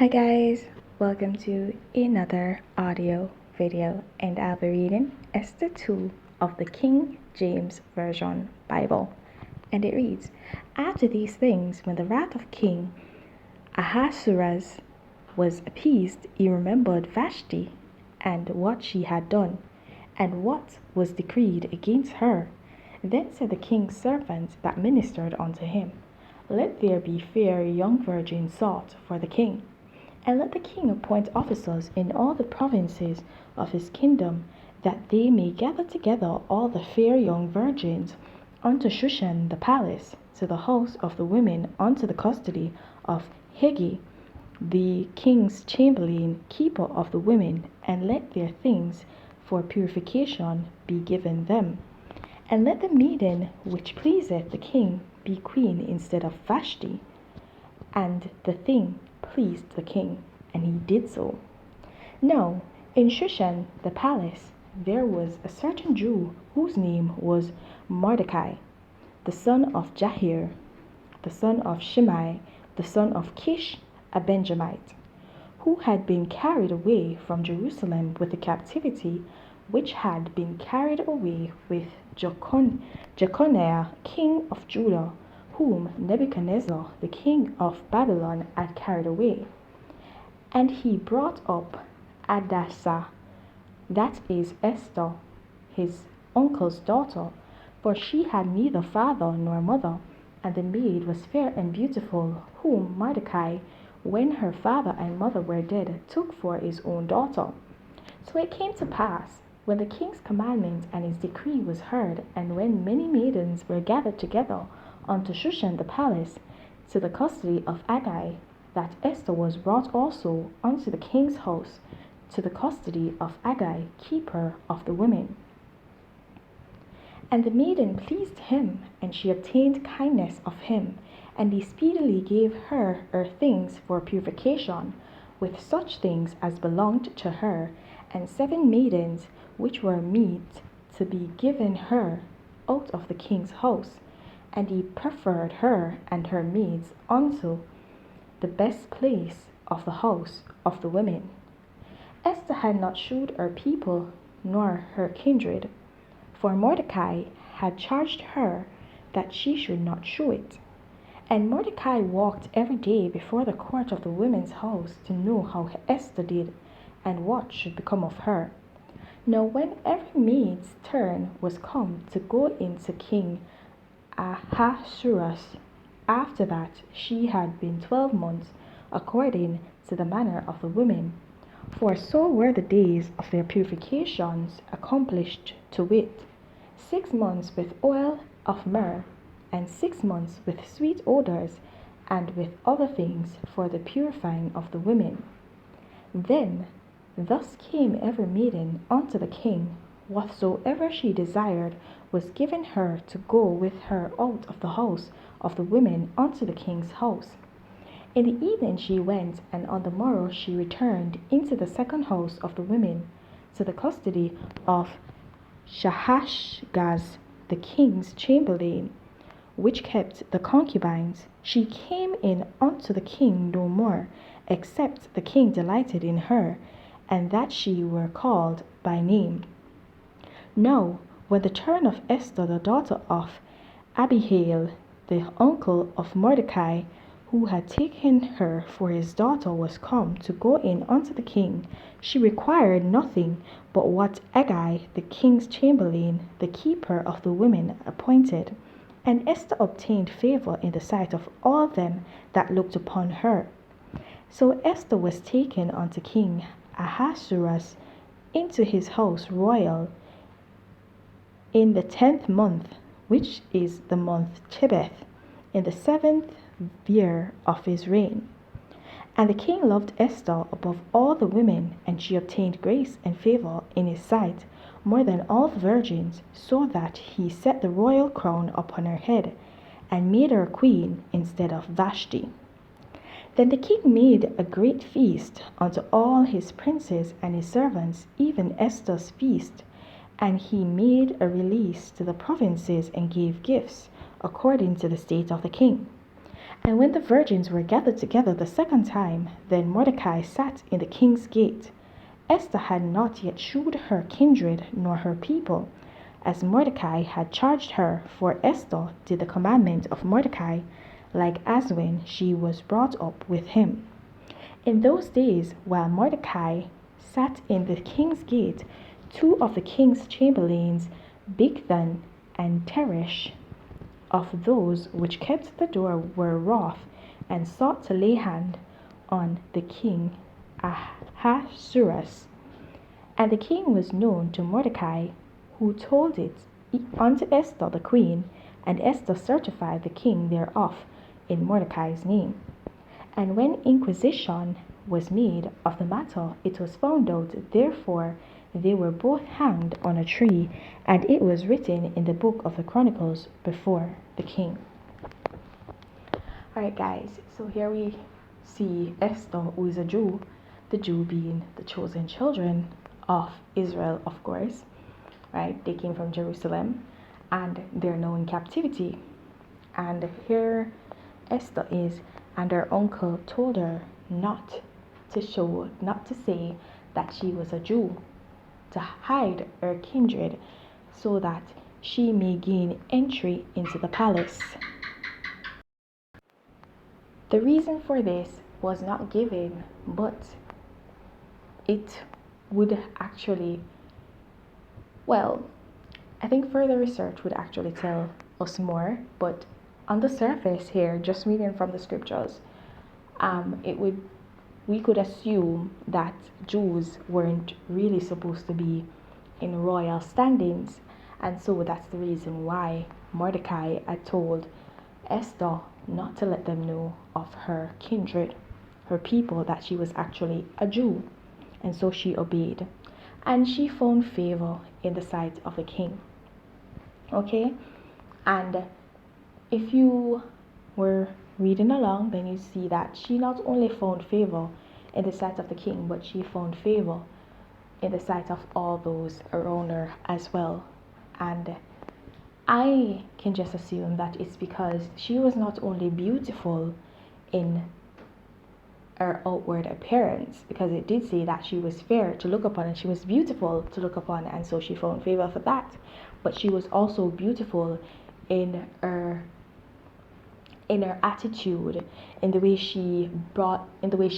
Hi guys, welcome to another audio video, and I'll be reading Esther 2 of the King James Version Bible. And it reads, After these things, when the wrath of King Ahasuerus was appeased, he remembered Vashti and what she had done, and what was decreed against her. Then said the king's servants that ministered unto him, Let there be fair young virgins sought for the king. And let the king appoint officers in all the provinces of his kingdom, that they may gather together all the fair young virgins unto Shushan the palace, to the house of the women unto the custody of Hegi, the king's chamberlain, keeper of the women, and let their things for purification be given them. And let the maiden which pleaseth the king be queen instead of Vashti. And the thing pleased the king, and he did so. Now, in Shushan the palace, there was a certain Jew whose name was Mordecai, the son of Jahir, the son of Shimei, the son of Kish, a Benjamite, who had been carried away from Jerusalem with the captivity which had been carried away with Jeconiah, king of Judah, whom Nebuchadnezzar, the king of Babylon, had carried away. And he brought up Hadassah, that is Esther, his uncle's daughter, for she had neither father nor mother, and the maid was fair and beautiful, whom Mordecai, when her father and mother were dead, took for his own daughter. So it came to pass, when the king's commandment and his decree was heard, and when many maidens were gathered together unto Shushan the palace, to the custody of Haggai, that Esther was brought also unto the king's house, to the custody of Haggai, keeper of the women. And the maiden pleased him, and she obtained kindness of him, and he speedily gave her things for purification, with such things as belonged to her, and 7 maidens which were meet to be given her out of the king's house. And he preferred her and her maids unto the best place of the house of the women. Esther had not shewed her people nor her kindred, for Mordecai had charged her that she should not shew it. And Mordecai walked every day before the court of the women's house to know how Esther did, and what should become of her. Now when every maid's turn was come to go into King Ahasuerus, after that she had been 12 months, according to the manner of the women, for so were the days of their purifications accomplished, to wit, 6 months with oil of myrrh, and 6 months with sweet odors, and with other things for the purifying of the women. Then thus came every maiden unto the king, whatsoever she desired was given her to go with her out of the house of the women unto the king's house. In the evening she went, and on the morrow she returned into the second house of the women, to the custody of Shahashgaz, the king's chamberlain, which kept the concubines. She came in unto the king no more, except the king delighted in her, and that she were called by name. Now, when the turn of Esther the daughter of Abihail, the uncle of Mordecai, who had taken her for his daughter, was come to go in unto the king, she required nothing but what Haggai, the king's chamberlain, the keeper of the women, appointed. And Esther obtained favor in the sight of all them that looked upon her. So Esther was taken unto King Ahasuerus into his house royal in the 10th month, which is the month Tebeth, in the 7th year of his reign. And the king loved Esther above all the women, and she obtained grace and favor in his sight more than all the virgins, so that he set the royal crown upon her head, and made her queen instead of Vashti. Then the king made a great feast unto all his princes and his servants, even Esther's feast, and he made a release to the provinces and gave gifts according to the state of the king. And when the virgins were gathered together the second time, then Mordecai sat in the king's gate. Esther had not yet shewed her kindred nor her people, as Mordecai had charged her, for Esther did the commandment of Mordecai, like as when she was brought up with him. In those days, while Mordecai sat in the king's gate, two of the king's chamberlains, Bigthan and Teresh, of those which kept the door, were wroth, and sought to lay hand on the king Ahasuerus. And the king was known to Mordecai, who told it unto Esther the queen, and Esther certified the king thereof in Mordecai's name. And when inquisition was made of the matter, it was found out, therefore they were both hanged on a tree, and it was written in the book of the Chronicles before the king. Alright guys, so here we see Esther, who is a Jew, the Jew being the chosen children of Israel, of course, right? They came from Jerusalem and they're now in captivity. And here Esther is, and her uncle told her not to say that she was a Jew, to hide her kindred so that she may gain entry into the palace. The reason for this was not given, but it would actually, well, I think further research would actually tell us more, but on the surface here, just reading from the scriptures, we could assume that Jews weren't really supposed to be in royal standings, and so that's the reason why Mordecai had told Esther not to let them know of her kindred, her people, that she was actually a Jew. And so she obeyed, and she found favor in the sight of the king. Okay, and if you were reading along, then you see that she not only found favor in the sight of the king, but she found favor in the sight of all those around her as well. And I can just assume that it's because she was not only beautiful in her outward appearance, because it did say that she was fair to look upon and she was beautiful to look upon, and so she found favor for that. But she was also beautiful in her attitude, in the way she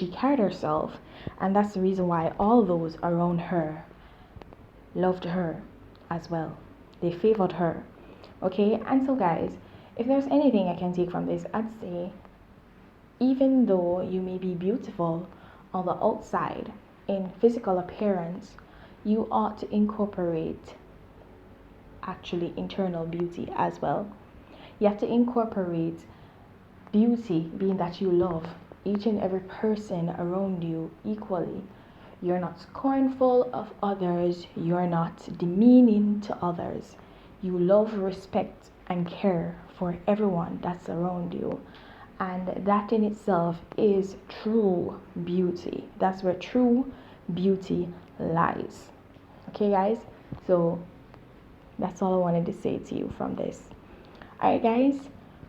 carried herself, and that's the reason why all those around her loved her as well. They favored her. Okay, and so guys, if there's anything I can take from this, I'd say, even though you may be beautiful on the outside in physical appearance, you ought to incorporate actually internal beauty as well. You have to incorporate beauty, being that you love each and every person around you equally. You're not scornful of others, you're not demeaning to others. You love, respect, and care for everyone that's around you. And that in itself is true beauty. That's where true beauty lies. Okay, guys? So that's all I wanted to say to you from this. Alright, guys?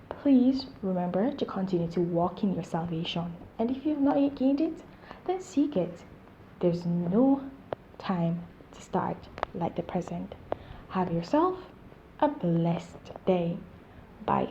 Please remember to continue to walk in your salvation. And if you've not yet gained it, then seek it. There's no time to start like the present. Have yourself a blessed day. Bye.